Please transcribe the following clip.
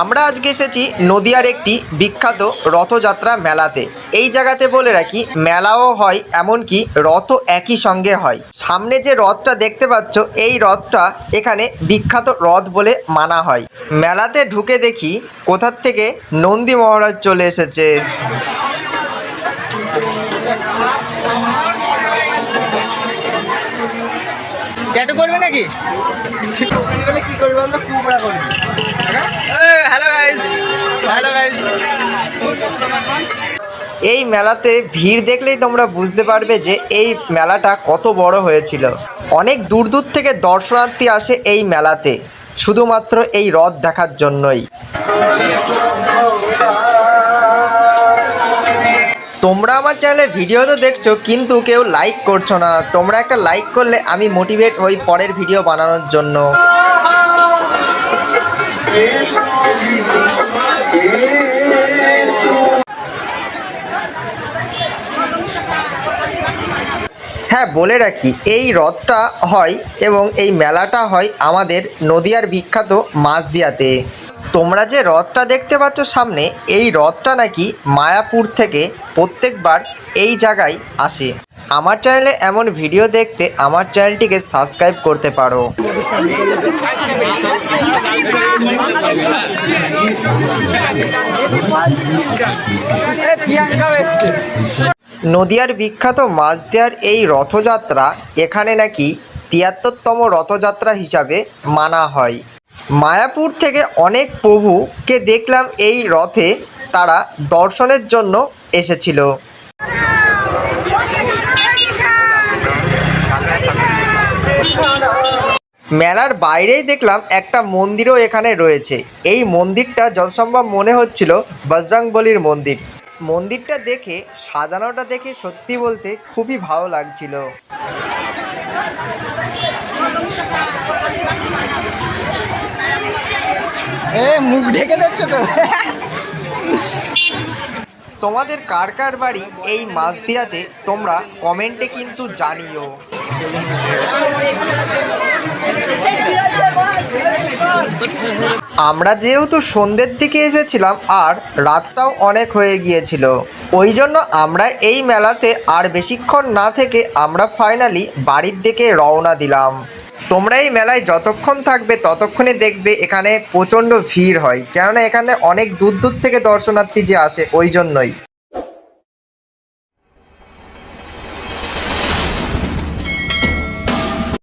আমরা আজকে এসেছি নদিয়ার একটি বিখ্যাত রথযাত্রা মেলাতে। এই জায়গাতে বলে রাখি, মেলাও হয়, এমনকি রথও একই সঙ্গে হয়। সামনে যে রথটা দেখতে পাচ্ছ, এই রথটা এখানে বিখ্যাত রথ বলে মানা হয়। মেলাতে ঢুকে দেখি কোথার থেকে নন্দী মহারাজ চলে এসেছে। ট্যাটু করবে নাকি? কি করবো আমরা? কুবড়া করবো। Hello guys, hello guys. এই মেলাতে ভিড় দেখলেই তোমরা বুঝতে পারবে যে এই মেলাটা কত বড় হয়েছিল। অনেক দূর দূর থেকে দর্শনার্থী আসে এই মেলাতে শুধুমাত্র এই রথ দেখার জন্যই। তোমরা আমার চ্যানেলে ভিডিও তো দেখছো, কিন্তু কেউ লাইক করছো না। তোমরা একটা লাইক করলে আমি মোটিভেট হই পরের ভিডিও বানানোর জন্য। হ্যাঁ, বলে রাখি, এই রথটা হয় এবং এই মেলাটা হয় আমাদের নদিয়ার বিখ্যাত মাঝদিয়াতে। তোমরা যে রথটা দেখতে পাচ্ছ সামনে, এই রথটা নাকি মায়াপুর থেকে প্রত্যেকবার এই জায়গায় আসে। আমার চ্যানেলে এমন ভিডিও দেখতে আমার চ্যানেলটিকে সাবস্ক্রাইব করতে পারো। নদিয়ার বিখ্যাত মাঝদিয়ার এই রথযাত্রা এখানে নাকি ৭৩তম রথযাত্রা হিসাবে মানা হয়। মায়াপুর থেকে অনেক প্রভুকে দেখলাম এই রথে, তারা দর্শনের জন্য এসেছিল। মেলার বাইরেই দেখলাম একটা মন্দিরও এখানে রয়েছে। এই মন্দিরটা যতসম্ভব মনে হচ্ছিল বজরংবলীর মন্দির। মন্দিরটা দেখে, সাজানোটা দেখে সত্যি বলতে খুবই ভালো লাগছিল। মুখ ঢেকে দিচ্ছে তো। তোমাদের কার কার বাড়ি এই মাঝদিয়াতে তোমরা কমেন্টে কিন্তু জানিও। আমরা যেহেতু সন্ধ্যের দিকে এসেছিলাম আর রাতটাও অনেক হয়ে গিয়েছিল, ওই জন্য আমরা এই মেলাতে আর বেশিক্ষণ না থেকে আমরা ফাইনালি বাড়ির দিকে রওনা দিলাম। তোমরা এই মেলায় যতক্ষণ থাকবে ততক্ষণই দেখবে এখানে প্রচণ্ড ভিড় হয়, কেননা এখানে অনেক দূর দূর থেকে দর্শনার্থী যে আসে ওই জন্যই।